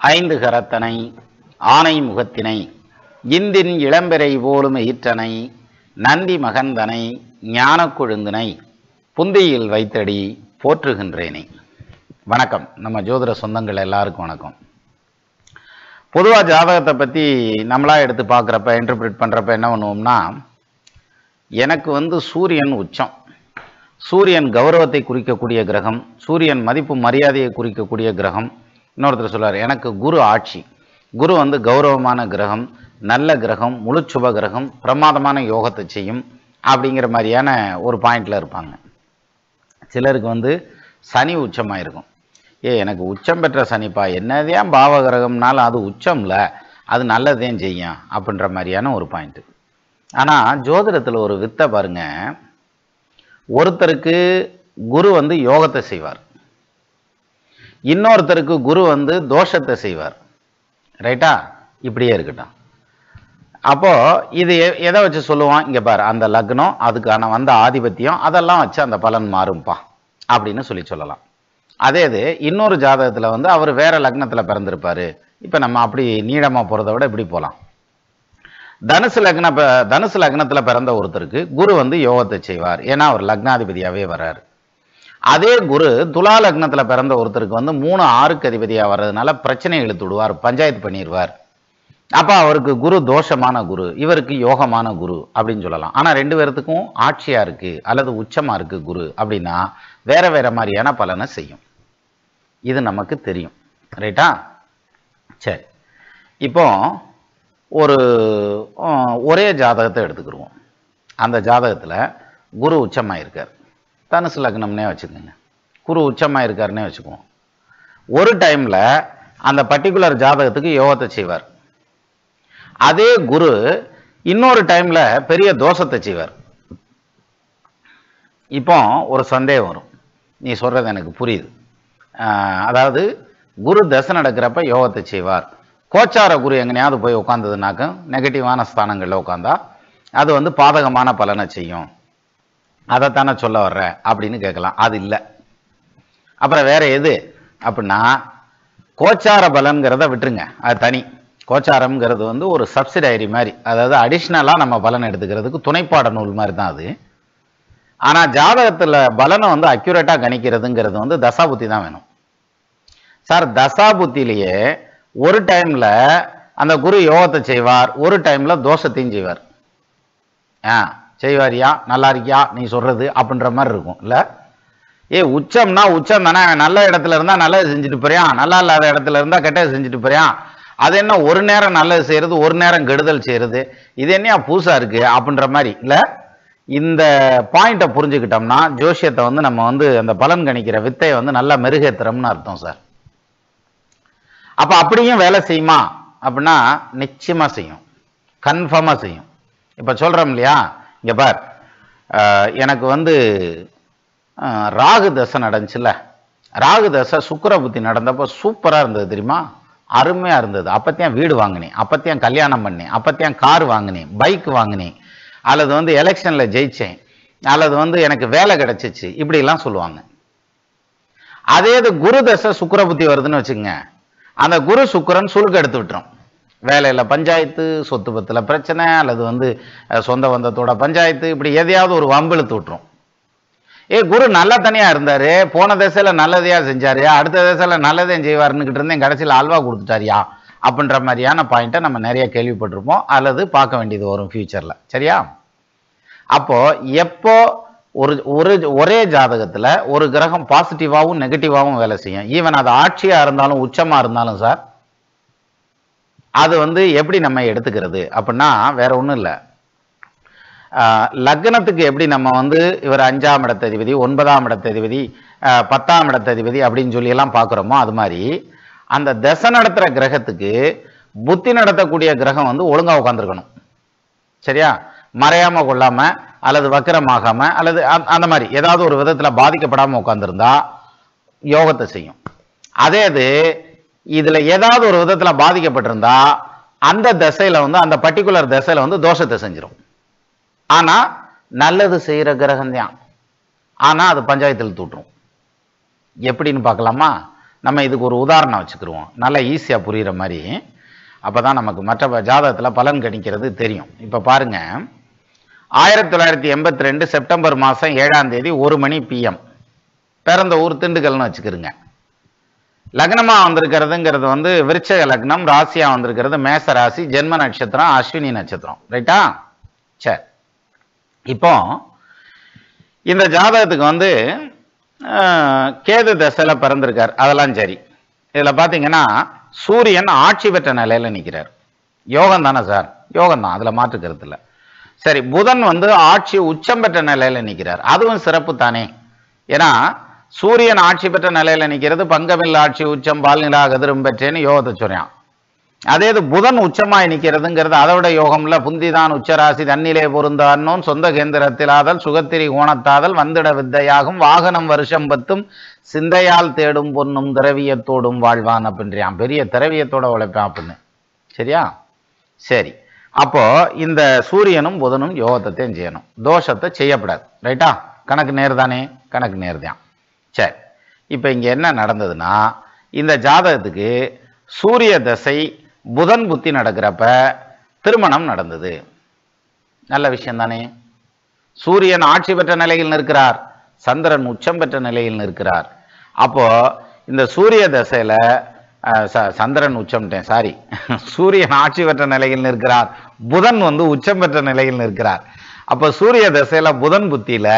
ஐந்து கரத்தனை ஆனை முகத்தினை இந்தின் இளம்பெறை போலும் ஈற்றனை நந்தி மகந்தனை ஞானக் கொழுந்தினை புந்தியில் வைத்தடி போற்றுகின்றேனே. வணக்கம். நம்ம ஜோதிட சொந்தங்கள் எல்லாருக்கும் வணக்கம். பொதுவாக ஜாதகத்தை பற்றி நம்மளா எடுத்து பார்க்குறப்ப இன்டர்பிரேட் பண்ணுறப்ப என்ன பண்ணுவோம்னா, எனக்கு சூரியன் உச்சம், சூரியன் கௌரவத்தை குறிக்கக்கூடிய கிரகம், சூரியன் மதிப்பு மரியாதையை குறிக்கக்கூடிய கிரகம். இன்னொருத்தர் சொல்றார், எனக்கு குரு ஆட்சி, குரு கௌரவமான கிரகம், நல்ல கிரகம், முழு சுப கிரகம், பிரமாதமான யோகத்தை செய்யும் அப்படிங்கிற மாதிரியான ஒரு பாயிண்ட்ல இருப்பாங்க. சிலருக்கு சனி உச்சமாக இருக்கும். எனக்கு உச்சம் பெற்ற சனிப்பா, என்னதான் பாவ கிரகம்னாலும் அது உச்சம்ல, அது நல்லதையும் செய்யும் அப்படின்ற மாதிரியான ஒரு பாயிண்ட். ஆனால் ஜோதிடத்தில் ஒரு வித்தை பாருங்க, ஒருத்தருக்கு குரு யோகத்தை செய்வார், இன்னொருத்தருக்கு குரு தோஷத்தை செய்வார். ரைட்டா? இப்படியே இருக்கட்டும். அப்போ இது எதை வச்சு சொல்லுவான், இங்க பாரு அந்த லக்னம், அதுக்கான ஆதிபத்தியம், அதெல்லாம் வச்சு அந்த பலன் மாறும்பா அப்படின்னு சொல்லலாம். அதே இது இன்னொரு ஜாதகத்தில் அவர் வேற லக்னத்தில் பிறந்திருப்பாரு. இப்போ நம்ம அப்படி நீளமா போறதை விட இப்படி போகலாம். தனுசு லக்னத்தில் பிறந்த ஒருத்தருக்கு குரு யோகத்தை செய்வார், ஏன்னா அவர் லக்னாதிபதியாவே வர்றாரு. அதே குரு துலா லக்னத்தில் பிறந்த ஒருத்தருக்கு 3-6க்கு அதிபதியாக வர்றதுனால பிரச்சனை இழுத்து விடுவார், பஞ்சாயத்து பண்ணிடுவார். அப்போ அவருக்கு குரு தோஷமான குரு, இவருக்கு யோகமான குரு அப்படின்னு சொல்லலாம். ஆனால் ரெண்டு பேர்த்துக்கும் ஆட்சியா இருக்கு அல்லது உச்சமா இருக்கு குரு அப்படின்னா வேற வேற மாதிரியான பலனை செய்யும். இது நமக்கு தெரியும். ரைட்டா? சரி, இப்போ ஒரே ஜாதகத்தை எடுத்துக்கிடுவோம். அந்த ஜாதகத்தில் குரு உச்சமாக இருக்கார், தனுசு லக்னம்னே வச்சுக்கோங்க, குரு உச்சமாக இருக்காருன்னே வச்சுக்குவோம். ஒரு டைமில் அந்த பர்டிகுலர் ஜாதகத்துக்கு யோகத்தை செய்வார். அதே குரு இன்னொரு டைமில் பெரிய தோஷத்தை செய்வார். இப்போ ஒரு சந்தேகம் வரும், நீ சொல்கிறது எனக்கு புரியுது. அதாவது குரு தசை நடக்கிறப்ப யோகத்தை செய்வார், கோச்சார குரு எங்கனையாவது போய் உட்காந்ததுனாக்க நெகட்டிவான ஸ்தானங்களில் உட்காந்தா அது பாதகமான பலனை செய்யும், அதைத்தானே சொல்ல வர்ற அப்படின்னு கேட்கலாம். அது இல்லை. அப்புறம் வேற எது அப்படின்னா, கோச்சார பலன்கிறத விட்டுருங்க, அது தனி. கோச்சாரம்ங்கிறது ஒரு சப்சிடைரி மாதிரி, அதாவது அடிஷ்னலாக நம்ம பலன் எடுத்துக்கிறதுக்கு துணைப்பாட நூல் மாதிரி தான் அது. ஆனால் ஜாதகத்தில் பலனை அக்யூரேட்டாக கணிக்கிறதுங்கிறது தசாபுத்தி தான் வேணும். சார், தசாபுத்திலேயே ஒரு டைமில் அந்த குரு யோகத்தை செய்வார், ஒரு டைமில் தோஷத்தையும் செய்வார். செய்வாரியா, நல்லா இருக்கியா நீ சொல்றது அப்படின்ற மாதிரி இருக்கும் இல்லை? உச்சம்னா உச்சம் தானே, நல்ல இடத்துல இருந்தால் நல்லது செஞ்சுட்டு போறியான், நல்லா இல்லாத இடத்துல இருந்தால் கெட்டது செஞ்சுட்டு போறியான். அது என்ன ஒரு நேரம் நல்லது செய்யறது, ஒரு நேரம் கெடுதல் செய்யறது, இது என்ன பூசா இருக்கு அப்படின்ற மாதிரி இல்லை? இந்த பாயிண்ட்டை புரிஞ்சுக்கிட்டோம்னா ஜோசியத்தை நம்ம அந்த பலன் கணிக்கிற வித்தையை நல்லா மெருகேத்துறோம்னு அர்த்தம் சார். அப்ப அப்படியும் வேலை செய்யுமா அப்படின்னா நிச்சயமா செய்யும், கன்ஃபார்மா செய்யும். இப்ப சொல்றோம் இல்லையா, இங்க பார், எனக்கு ராகு தசை நடந்துச்சுல்ல, ராகு தசை சுக்கிர புத்தி நடந்தப்போ சூப்பரா இருந்தது தெரியுமா, அருமையா இருந்தது. அப்பத்தியான் வீடு வாங்கினேன், அப்பத்தியான் கல்யாணம் பண்ணேன், அப்பத்தியான் கார் வாங்கினேன், பைக் வாங்கினேன், அல்லது எலெக்ஷன்ல ஜெயிச்சேன், அல்லது எனக்கு வேலை கிடைச்சிச்சு, இப்படி எல்லாம் சொல்லுவாங்க. அதே இது குரு தசை சுக்கிர புத்தி வருதுன்னு வச்சுக்கோங்க, அந்த குரு சுக்கிரன் சுழுக்க எடுத்து விட்டுரும். வேலையில பஞ்சாயத்து, சொத்து பத்துல பிரச்சனை, அல்லது சொந்த பந்தத்தோட பஞ்சாயத்து, இப்படி எதையாவது ஒரு வம்பு இழுத்து விட்டுரும். குரு நல்லா தனியா இருந்தாரு, போன திசையில நல்லதையா செஞ்சாரு, அடுத்த திசையில நல்லதையும் செய்வாருன்னு இருந்தேன், கடைசியில் அல்வா கொடுத்துட்டாரியா அப்படின்ற மாதிரியான பாயிண்ட்டை நம்ம நிறைய கேள்விப்பட்டிருப்போம், அல்லது பார்க்க வேண்டியது வரும் ஃபியூச்சர்ல. சரியா? அப்போ எப்போ ஒரே ஜாதகத்துல ஒரு கிரகம் பாசிட்டிவாகவும் நெகட்டிவாகவும் வேலை செய்யும், ஈவன் அது ஆட்சியா இருந்தாலும் உச்சமா இருந்தாலும் சார், அது எப்படி நம்ம எடுத்துக்கிறது அப்படின்னா வேற ஒன்றும் இல்லை. லக்னத்துக்கு எப்படி நம்ம இவர் 5ஆம் இடத்ததிபதி, 9ஆம் இடத்ததிபதி, 10ஆம் இடத்ததிபதி அப்படின்னு சொல்லி எல்லாம் பார்க்குறோமோ, அது மாதிரி அந்த தசை நடத்துகிற கிரகத்துக்கு புத்தி நடத்தக்கூடிய கிரகம் ஒழுங்கா உட்காந்துருக்கணும். சரியா? மறையாம கொள்ளாம அல்லது வக்கிரமாகாம அல்லது அந்த மாதிரி ஏதாவது ஒரு விதத்துல பாதிக்கப்படாம உட்கார்ந்துருந்தா யோகத்தை செய்யும். அதே இது இதுல ஏதாவது ஒரு விதத்துல பாதிக்கப்பட்டிருந்தா அந்த திசையில அந்த பர்டிகுலர் திசையில தோஷத்தை செஞ்சிடும். ஆனா நல்லது செய்யற கிரகம் தான், ஆனா அது பஞ்சாயத்தில் தூட்டும். எப்படின்னு பார்க்கலாமா? நம்ம இதுக்கு ஒரு உதாரணம் வச்சுக்கிருவோம், நல்லா ஈஸியாக புரிகிற மாதிரி. அப்போ தான் நமக்கு மற்ற ஜாதகத்தில் பலன் கணிக்கிறது தெரியும். இப்போ பாருங்க, 1982 செப்டம்பர் மாதம் 7ஆம் தேதி 1 மணி PM, பிறந்த ஊர் திண்டுக்கல்னு வச்சுக்கிறோங்க. லக்னமாக வந்திருக்கிறதுங்கிறது வந்து விருச்சக லக்னம், ராசியாக வந்திருக்கிறது மேச ராசி, ஜென்ம நட்சத்திரம் அஸ்வினி நட்சத்திரம். ரைட்டா? சரி, இப்போ இந்த ஜாதகத்துக்கு வந்து கேது தசையில் பிறந்திருக்கார், அதெல்லாம் சரி. இதில் பார்த்தீங்கன்னா சூரியன் ஆட்சி பெற்ற நிலையில் நிற்கிறார். யோகம் தானே சார்? யோகம் தான், அதில் மாற்றுக்கிறது இல்லை. சரி, புதன் வந்து ஆட்சி உச்சம் பெற்ற நிலையில் நிற்கிறார், அதுவும் சிறப்பு தானே. ஏன்னா சூரியன் ஆட்சி பெற்ற நிலையில் நிற்கிறது, பங்கமில்ல ஆட்சி உச்சம் பால்நிலா கதிரும் பெற்றேன்னு யோகத்தை சொல்றான். அதே இது புதன் உச்சமாய் நிற்கிறதுங்கிறது அதோட யோகம்ல. புந்திதான் உச்சராசி தன்னிலே பொருந்தானோன் சொந்த கேந்திரத்திலாதல் சுகத்திரி கோணத்தாதல் வந்திட வித்தையாகும் வாகனம் வருஷம் 10 சிந்தையால் தேடும் பொண்ணும் திரவியத்தோடும் வாழ்வான் அப்படின்றான். பெரிய திரவியத்தோட உழைப்பான் அப்படின்னு. சரியா? சரி, அப்போ இந்த சூரியனும் புதனும் யோகத்தையும் செய்யணும், தோஷத்தை செய்யப்படாது. ரைட்டா? கணக்கு நேர் தானே? கணக்கு நேர் தான். சரி, இப்போ இங்கே என்ன நடந்ததுன்னா, இந்த ஜாதகத்துக்கு சூரிய தசை புதன் புத்தி நடக்கிறப்ப திருமணம் நடந்தது. நல்ல விஷயம் தானே? சூரியன் ஆட்சி பெற்ற நிலையில் நிற்கிறார், சந்திரன் உச்சம் பெற்ற நிலையில் நிற்கிறார். அப்போ இந்த சூரிய தசையில சந்திரன் உச்சம்ட்டேன், சாரி, சூரியன் ஆட்சி பெற்ற நிலையில் நிற்கிறார், புதன் வந்து உச்சம் பெற்ற நிலையில் நிற்கிறார். அப்போ சூரிய தசையில புதன் புத்தியில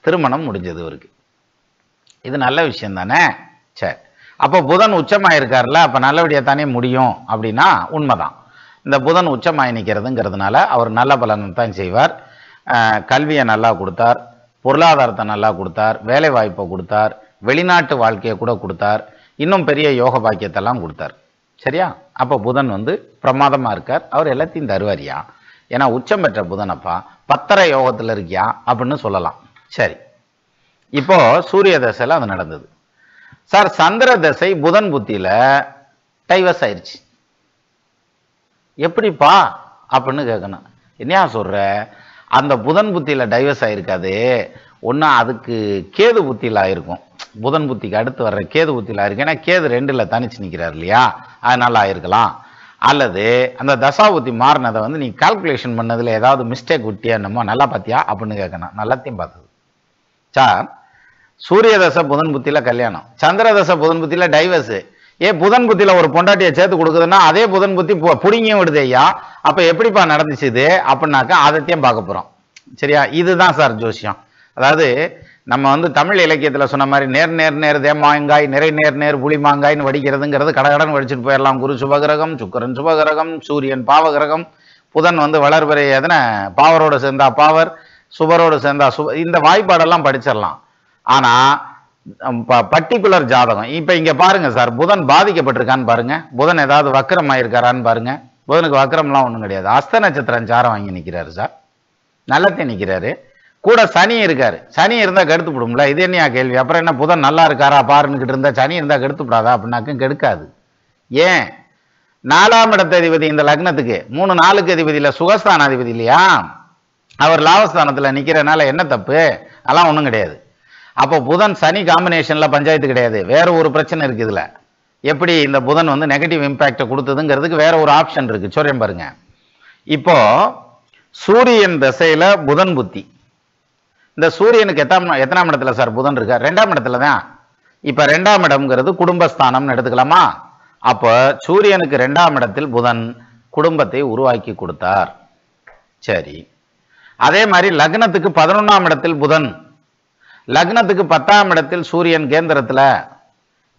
திருமணம் முடிஞ்சது இவருக்கு. இது நல்ல விஷயம் தானே? சரி, அப்போ புதன் உச்சமாயிருக்காருல, அப்போ நல்லபடியாக தானே முடியும் அப்படின்னா உண்மைதான். இந்த புதன் உச்சமாய் நிற்கிறதுங்கிறதுனால அவர் நல்ல பலனை தான் செய்வார். கல்வியை நல்லா கொடுத்தார், பொருளாதாரத்தை நல்லா கொடுத்தார், வேலை வாய்ப்பை கொடுத்தார், வெளிநாட்டு வாழ்க்கையை கூட கொடுத்தார், இன்னும் பெரிய யோக பாக்கியத்தெல்லாம் கொடுத்தார். சரியா? அப்போ புதன் வந்து பிரமாதமாக இருக்கார், அவர் எல்லாத்தையும் தருவாரியா. ஏன்னா உச்சம் பெற்ற புதனப்பா 10 யோகத்தில் இருக்கியா அப்படின்னு சொல்லலாம். சரி, இப்போ சூரிய தசையில் அது நடந்தது. சார், சந்திர தசை புதன் புத்தியில டைவர்ஸ் ஆயிடுச்சு, எப்படிப்பா அப்படின்னு கேட்கணும். என்னையா சொல்ற? அந்த புதன் புத்தியில டைவர்ஸ் ஆயிருக்காது, ஒன்று அதுக்கு கேது புத்தியில் ஆயிருக்கும். புதன் புத்திக்கு அடுத்து வர்ற கேது புத்தியில் ஆயிருக்கு. ஏன்னா கேது 2ல் தனிச்சு நிற்கிறார் இல்லையா, அதனால ஆயிருக்கலாம். அல்லது அந்த தசா புத்தி மாறினதை வந்து நீ கால்குலேஷன் பண்ணதில் ஏதாவது மிஸ்டேக் விட்டியா, என்னமோ நல்லா பார்த்தியா அப்படின்னு கேட்கணும். நல்லாத்தையும் பார்த்தது சார். சூரிய தசை புதன் புத்தியில கல்யாணம், சந்திர தசை புதன் புத்தியில டைவர்ஸ். புதன் புத்தியில ஒரு பொண்டாட்டியை சேர்த்து கொடுக்குதுன்னா அதே புதன் புத்தி புடிங்கியும் விடுது ஐயா. அப்ப எப்படிப்பா நடந்துச்சு இது அப்படின்னாக்கா அதைத்தையும் பார்க்க போறோம். சரியா? இதுதான் சார் ஜோசியம். அதாவது நம்ம வந்து தமிழ் இலக்கியத்தில் சொன்ன மாதிரி நேர் நேர் நேர் தேமாங்காய் நிறை நேர் நேர் புளி மாங்காய்னு வடிக்கிறதுங்கிறது கடகடன் வடிச்சுட்டு போயிடலாம். குரு சுபகிரகம், சுக்கரன் சுபகிரகம், சூரியன் பாவகிரகம், புதன் வந்து வளர்பிறை எதன பாவரோடு சேர்ந்தா பாவர், சுபரோடு சேர்ந்தா சுப, இந்த வாய்ப்பாடெல்லாம் படிச்சிடலாம். ஆனா பர்டிகுலர் ஜாதகம் இப்ப இங்க பாருங்க சார், புதன் பாதிக்கப்பட்டிருக்கான்னு பாருங்க, புதன் ஏதாவது வக்கரம் ஆயிருக்காரான்னு பாருங்க. புதனுக்கு வக்கரம்லாம் ஒன்றும் கிடையாது, அஸ்த நட்சத்திரம் சாரம் வாங்கி நிற்கிறாரு சார், நல்லத்தையும் நிற்கிறாரு. கூட சனி இருக்காரு, சனி இருந்தா கெடுத்து விடும்ல. இது என்னையா கேள்வி? அப்புறம் என்ன புதன் நல்லா இருக்காரா பாருன்னுக்கிட்டு இருந்தா சனி இருந்தா கெடுத்து விடாதா அப்படின்னாக்கும் கெடுக்காது. ஏன்? 4ஆம் இடத்த அதிபதி இந்த லக்னத்துக்கு, 3 4க்கு அதிபதியில சுகஸ்தான அதிபதி இல்லையா, அவர் லாபஸ்தானத்துல நிக்கிறனால என்ன தப்பு? அதெல்லாம் ஒன்றும் கிடையாது. அப்போ புதன் சனி காம்பினேஷன்ல பஞ்சாயத்து கிடையாது, வேற ஒரு பிரச்சனை இருக்கு இதுல. எப்படி இந்த புதன் வந்து நெகட்டிவ் இம்பாக்டை கொடுத்ததுங்கிறதுக்கு வேற ஒரு ஆப்ஷன் இருக்கு, சொல்றேன் பாருங்க. இப்போ சூரியன் தசையில புதன் புத்தி, இந்த சூரியனுக்கு எத்தனாம் இடத்துல சார் புதன் இருக்கா? 2ஆம் இடத்துல தான். இப்ப 2ஆம் இடம்ங்கிறது குடும்பஸ்தானம்னு எடுத்துக்கலாமா? அப்போ சூரியனுக்கு 2ஆம் இடத்தில் புதன் குடும்பத்தை உருவாக்கி கொடுத்தார். சரி, அதே மாதிரி லக்னத்துக்கு 11ஆம் இடத்தில் புதன், லக்னத்துக்கு 10ஆம் இடத்தில் சூரியன் கேந்திரத்துல.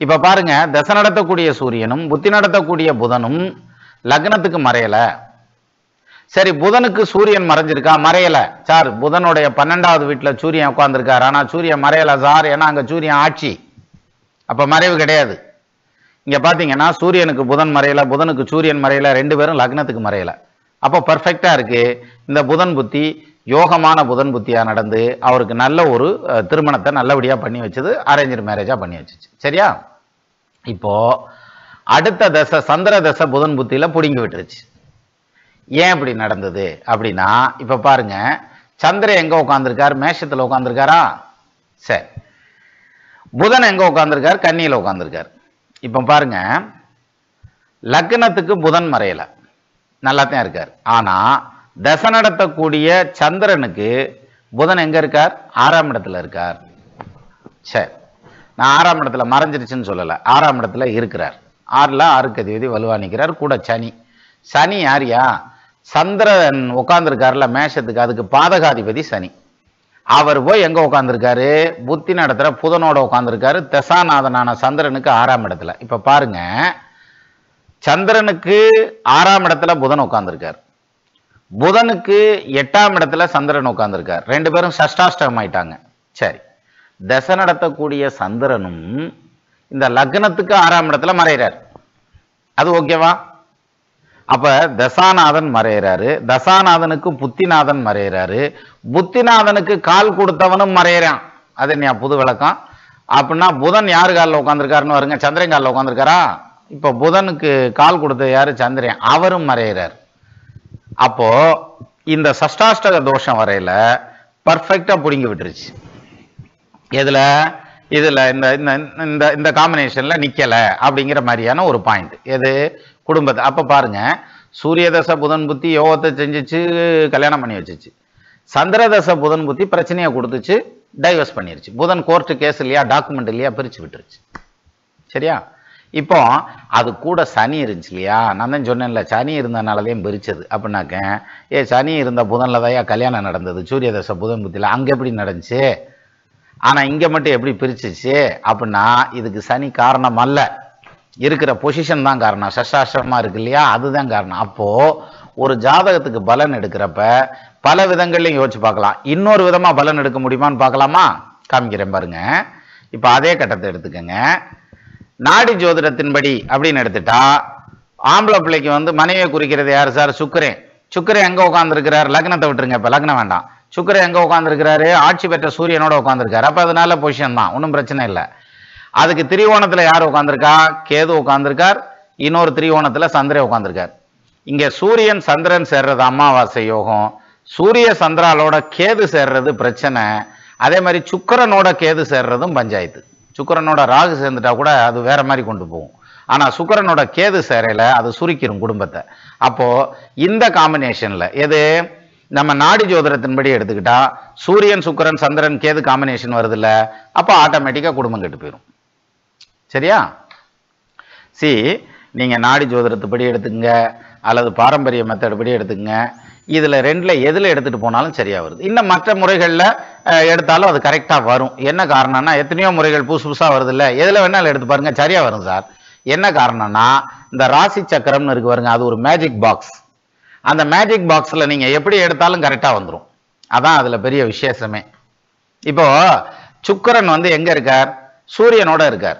இப்ப பாருங்க, தசை நடத்தக்கூடிய சூரியனும் புத்தி நடத்தக்கூடிய புதனும் லக்னத்துக்கு மறையல. சரி, புதனுக்கு சூரியன் மறைஞ்சிருக்கா? மறையல சார். புதனுடைய 12வது வீட்டுல சூரியன் உட்கார்ந்துருக்காரு, ஆனா சூரியன் மறையல சார், ஏன்னா அங்க சூரியன் ஆட்சி, அப்ப மறைவு கிடையாது. இங்க பாத்தீங்கன்னா சூரியனுக்கு புதன் மறையல, புதனுக்கு சூரியன் மறையல, 2 பேரும் லக்னத்துக்கு மறையல. அப்போ பர்ஃபெக்டா இருக்கு. இந்த புதன் புத்தி யோகமான புதன் புத்தியா நடந்து அவருக்கு நல்ல ஒரு திருமணத்தை நல்லபடியா பண்ணி வச்சது, அரேஞ்சு மேரேஜா பண்ணி வச்சுச்சு. சரியா? இப்போ அடுத்த தசை சந்திர தசை புதன் புத்தியில புடுங்கி விட்டுருச்சு. ஏன் இப்படி நடந்தது அப்படின்னா, இப்ப பாருங்க, சந்திரன் எங்க உட்கார்ந்துருக்கார்? மேஷத்துல உட்கார்ந்துருக்காரா? சரி, புதன் எங்க உட்கார்ந்துருக்கார்? கன்னியில உட்கார்ந்துருக்கார். இப்ப பாருங்க, லக்னத்துக்கு புதன் மறையல, நல்லாத்தான் இருக்கார். ஆனா தசை நடத்தக்கூடிய சந்திரனுக்கு புதன் எங்க இருக்கார்? 6ஆம் இடத்துல இருக்கார். சரி, நான் 6ஆம் இடத்துல மறைஞ்சிருச்சுன்னு சொல்லல, 6ஆம் இடத்துல இருக்கிறார். 6ல 6க்கு அதிபதி வலுவா நிற்கிறார், கூட சனி. சனி யாரியா? சந்திரன் உட்கார்ந்துருக்காருல மேஷத்துக்கு, அதுக்கு பாதகாதிபதி சனி. அவர் போய் எங்க உட்கார்ந்துருக்காரு? புத்தி நடத்துற புதனோட உட்கார்ந்துருக்காரு, தசாநாதனான சந்திரனுக்கு 6ஆம் இடத்துல. இப்ப பாருங்க, சந்திரனுக்கு 6ஆம் இடத்துல புதன் உட்கார்ந்துருக்கார், புதனுக்கு 8ஆம் இடத்துல சந்திரன் உட்கார்ந்துருக்கார். ரெண்டு பேரும் சஷ்டாஷ்டகம் ஆயிட்டாங்க. சரி, தசை நடத்தக்கூடிய சந்திரனும் இந்த லக்னத்துக்கு 6ஆம் இடத்துல மறைகிறார், அது ஓகேவா? அப்ப தசாநாதன் மறைகிறாரு, தசாநாதனுக்கு புத்திநாதன் மறைகிறாரு, புத்திநாதனுக்கு கால் கொடுத்தவனும் மறைகிறான். அது என்ன புது விளக்கம்? அப்படின்னா புதன் யாரு காலில் உட்காந்துருக்காருன்னு வருங்க, சந்திரன் காலில் உட்காந்துருக்காரா? இப்ப புதனுக்கு கால் கொடுத்த யாரு? சந்திரன், அவரும் மறைகிறார். அப்போ இந்த சஷ்டாஷ்டக தோஷம் வரையில பர்ஃபெக்டா புடிங்கி விட்டுருச்சு. எதுல? இதுல இந்த காம்பினேஷன்ல நிக்கல அப்படிங்கிற மாதிரியான ஒரு பாயிண்ட். எது? குடும்பத்தை. அப்ப பாருங்க, சூரிய தசை புதன் புத்தி யோகத்தை செஞ்சிச்சு, கல்யாணம் பண்ணி வச்சிச்சு. சந்திர தசை புதன் புத்தி பிரச்சனையை கொடுத்துச்சு, டைவர்ஸ் பண்ணிருச்சு. புதன் கோர்ட்டு கேஸ் இல்லையா, டாக்குமெண்ட் இல்லையா, பிரிச்சு விட்டுருச்சு. சரியா? இப்போ அது கூட சனி இருந்துச்சு இல்லையா, நான் தான் சொன்னேன்ல, சனி இருந்தனாலதான் பிரிச்சது. அப்படின்னாக்க சனி இருந்த புதன்ல தான் கல்யாணம் நடந்தது, சூரிய தசை புதன் புத்தியில. அங்க எப்படி நடந்துச்சு, ஆனா இங்க மட்டும் எப்படி பிரிச்சிச்சு? அப்படின்னா இதுக்கு சனி காரணம் அல்ல, இருக்கிற பொசிஷன் தான் காரணம். சஷ்டாஷ்டமா இருக்கு இல்லையா, அதுதான் காரணம். அப்போ ஒரு ஜாதகத்துக்கு பலன் எடுக்கிறப்ப பல விதங்கள்லையும் யோசிச்சு பார்க்கலாம். இன்னொரு விதமா பலன் எடுக்க முடியுமான்னு பார்க்கலாமா? காமிக்கிறேன் பாருங்க. இப்ப அதே கட்டத்தை எடுத்துக்கங்க. நாடி ஜோதிடத்தின்படி அப்படின்னு எடுத்துட்டா, ஆம்பளை பிள்ளைக்கு வந்து மனைவியை குறிக்கிறது யாரு சார்? சுக்கிரன். சுக்கிரன் எங்க உட்கார்ந்துருக்கிறார்? லக்னத்தை விட்டுருங்க, இப்ப லக்னம் வேண்டாம். சுக்கிரன் எங்க உட்கார்ந்துருக்கிறாரு? ஆட்சி பெற்ற சூரியனோட உட்கார்ந்துருக்காரு. அப்ப அதனால பொசிஷன் தான், ஒன்றும் பிரச்சனை இல்லை. அதுக்கு திரிகோணத்துல யார் உட்கார்ந்துருக்கா? கேது உட்கார்ந்துருக்கார். இன்னொரு திரிகோணத்துல சந்திரன் உட்கார்ந்துருக்கார். இங்க சூரியன் சந்திரன் சேர்றது அமாவாசை யோகம், சூரிய சந்திராலோட கேது சேர்றது பிரச்சனை. அதே மாதிரி சுக்கிரனோட கேது சேர்றதும் பஞ்சாயத்து. சுக்கிரனோட ராகு சேர்ந்துட்டா கூட அது வேற மாதிரி கொண்டு போகும். ஆனா சுக்கிரனோட கேது சேரையில அது சுருக்கிடும் குடும்பத்தை. அப்போ இந்த காம்பினேஷன்ல எது நம்ம நாடி ஜோதிடத்தின்படி எடுத்துக்கிட்டா, சூரியன் சுக்கிரன் சந்திரன் கேது காம்பினேஷன் வருது இல்ல, அப்ப ஆட்டோமேட்டிக்கா குடும்பம் கெட்டு போயிடும். சரியா? சி, நீங்க நாடி ஜோதிடத்துப்படி எடுத்துக்கங்க அல்லது பாரம்பரிய மெத்தட் படி எடுத்துக்கங்க, இதுல ரெண்டுல எதுல எடுத்துட்டு போனாலும் சரியா வருது. இன்னும் மற்ற முறைகள்ல எடுத்தாலும் அது கரெக்டா வரும். என்ன காரணம்னா, எத்தனையோ முறைகள் புதுசு புதுசா வருது இல்ல, எதுல வேணாலும் எடுத்து பாருங்க, சரியா வரும் சார். என்ன காரணம்னா, இந்த ராசி சக்கரம்னு இருக்கு பாருங்க, அது ஒரு மேஜிக் பாக்ஸ். அந்த மேஜிக் பாக்ஸ்ல நீங்க எப்படி எடுத்தாலும் கரெக்டா வந்துடும். அதான் அதுல பெரிய விசேஷமே. இப்போ சுக்கிரன் வந்து எங்க இருக்கார்? சூரியனோட இருக்கார்,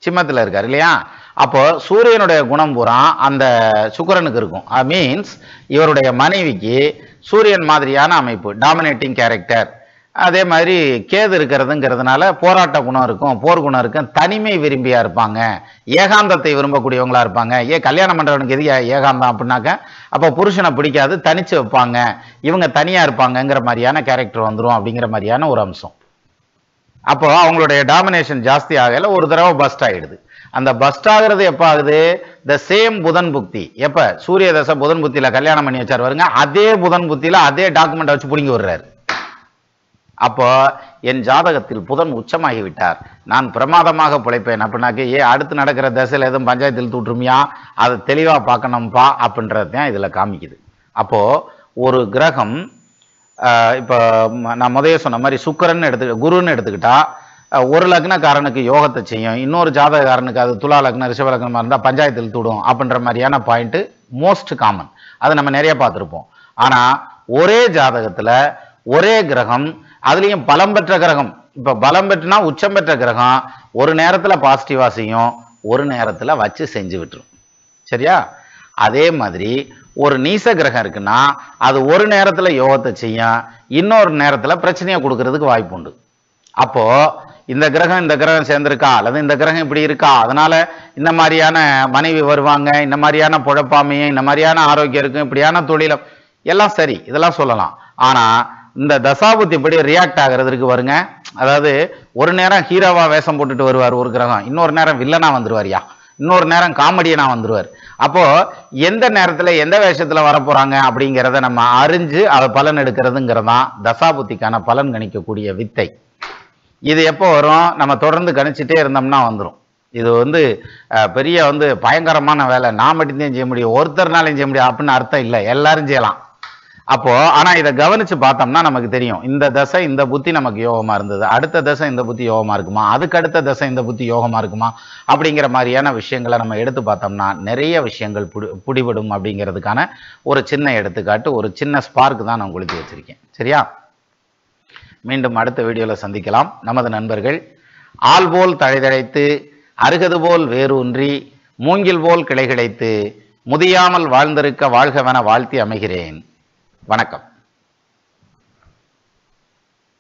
சிம்மத்துல இருக்கார் இல்லையா? அப்போ சூரியனுடைய குணம் பூரா அந்த சுக்கிரனுக்கு இருக்கும். மீன்ஸ் இவருடைய மனைவிக்கு சூரியன் மாதிரியான அமைப்பு, டாமினேட்டிங் கேரக்டர். அதே மாதிரி கேது இருக்கிறதுங்கிறதுனால போராட்ட குணம் இருக்கும், போர் குணம் இருக்கும், தனிமை விரும்பியா இருப்பாங்க, ஏகாந்தத்தை விரும்பக்கூடியவங்களா இருப்பாங்க. கல்யாணம் பண்றவனுக்கு எது ஏகாந்தம் அப்படின்னாக்க, அப்போ புருஷனை பிடிக்காது, தனிச்சு வைப்பாங்க, இவங்க தனியா இருப்பாங்கங்கிற மாதிரியான கேரக்டர் வந்துடும் அப்படிங்கிற மாதிரியான ஒரு அம்சம். அப்போ அவங்களுடைய டாமினேஷன் ஜாஸ்தி ஆகல, ஒரு தடவை பஸ்ட் ஆயிடுது. அந்த பஸ்ட் ஆகுறது எப்ப ஆகுது? த சேம் புதன் புக்தி. எப்ப சூரிய தசை புதன் புத்தியில கல்யாணம் பண்ணி வச்சார் வருங்க, அதே புதன் புத்தியில அதே டாக்குமெண்ட் வச்சு புடிங்கி விடுறாரு. அப்போ என் ஜாதகத்தில் புதன் உச்சமாகி விட்டார், நான் பிரமாதமாக பிழைப்பேன் அப்படின்னாக்க, அடுத்து நடக்கிற தசையில எதுவும் பஞ்சாயத்தில் தூற்றுமையா, அதை தெளிவா பார்க்கணும்பா அப்படின்றது தான் இதுல காமிக்குது. அப்போ ஒரு கிரகம், இப்போ நான் முதல்ல சொன்ன மாதிரி சுக்கிரன் குருன்னு எடுத்துக்கிட்டா, ஒரு லக்னக்காரனுக்கு யோகத்தை செய்யும், இன்னொரு ஜாதகக்காரனுக்கு அது துலா லக்னம் ரிஷப லக்னமா இருந்தால் பஞ்சாயத்தில் தூடும் அப்படின்ற மாதிரியான பாயிண்ட் மோஸ்ட் காமன். அது நம்ம நிறைய பார்த்துருப்போம். ஆனா ஒரே ஜாதகத்துல ஒரே கிரகம், அதுலயும் பலம் பெற்ற கிரகம், இப்ப பலம் பெற்றுனா உச்சம் பெற்ற கிரகம் ஒரு நேரத்துல பாசிட்டிவா செய்யும், ஒரு நேரத்துல வச்சு செஞ்சு விட்டுரும். சரியா? அதே மாதிரி ஒரு நீச கிரகம் இருக்குன்னா அது ஒரு நேரத்துல யோகத்தை செய்யும், இன்னொரு நேரத்துல பிரச்சனையை கொடுக்கறதுக்கு வாய்ப்பு உண்டு. அப்போ இந்த கிரகம் சேர்ந்திருக்கா அல்லது இந்த கிரகம் இப்படி இருக்கா, அதனால இந்த மாதிரியான மனைவி வருவாங்க, இந்த மாதிரியான பொழப்பாமையும் இந்த மாதிரியான ஆரோக்கியம் இருக்கும், இப்படியான தொழிலம் எல்லாம் சரி, இதெல்லாம் சொல்லலாம். ஆனா இந்த தசாபுத்தி எப்படி ரியாக்ட் ஆகிறதுக்கு வருங்க. அதாவது ஒரு நேரம் ஹீரோவா வேஷம் போட்டுட்டு வருவார் ஒரு கிரகம், இன்னொரு நேரம் வில்லனா வந்துருவாரியா, இன்னொரு நேரம் காமெடியனா வந்துருவார். அப்போ எந்த நேரத்துல எந்த வேஷத்துல வரப்போறாங்க அப்படிங்கிறத நம்ம அறிஞ்சு அதை பலன் எடுக்கிறதுங்கிறதான் தசாபுத்திக்கான பலன் கணிக்கக்கூடிய வித்தை. இது எப்போ வரும்? நம்ம தொடர்ந்து கணிச்சிட்டே இருந்தோம்னா வந்துடும். இது பெரிய பயங்கரமான வேலை, நான் மட்டும்தான் செய்ய முடியும், ஒருத்தர்னாலையும் செய்ய முடியும் அப்படின்னு அர்த்தம் இல்லை, எல்லாரும் செய்யலாம். அப்போ ஆனா இதை கவனிச்சு பார்த்தோம்னா நமக்கு தெரியும், இந்த தசை இந்த புத்தி நமக்கு யோகமா இருந்தது, அடுத்த தசை இந்த புத்தி யோகமா இருக்குமா, அதுக்கு அடுத்த தசை இந்த புத்தி யோகமா இருக்குமா அப்படிங்கிற மாதிரியான விஷயங்களை நம்ம எடுத்து பார்த்தோம்னா நிறைய விஷயங்கள் பிடிபடும் அப்படிங்கிறதுக்கான ஒரு சின்ன எடுத்துக்காட்டு, ஒரு சின்ன ஸ்பார்க் தான் நான் கொளுத்தி வச்சிருக்கேன். சரியா? மீண்டும் அடுத்த வீடியோவில் சந்திக்கலாம். நமது நண்பர்கள் ஆள் போல் தழைதழைத்து அருகது போல் வேரூன்றி மூங்கில் போல் கிளை கிடைத்து முதியாமல் வாழ்ந்திருக்க வாழ்கவென வாழ்த்தி அமைகிறேன். வணக்கம்.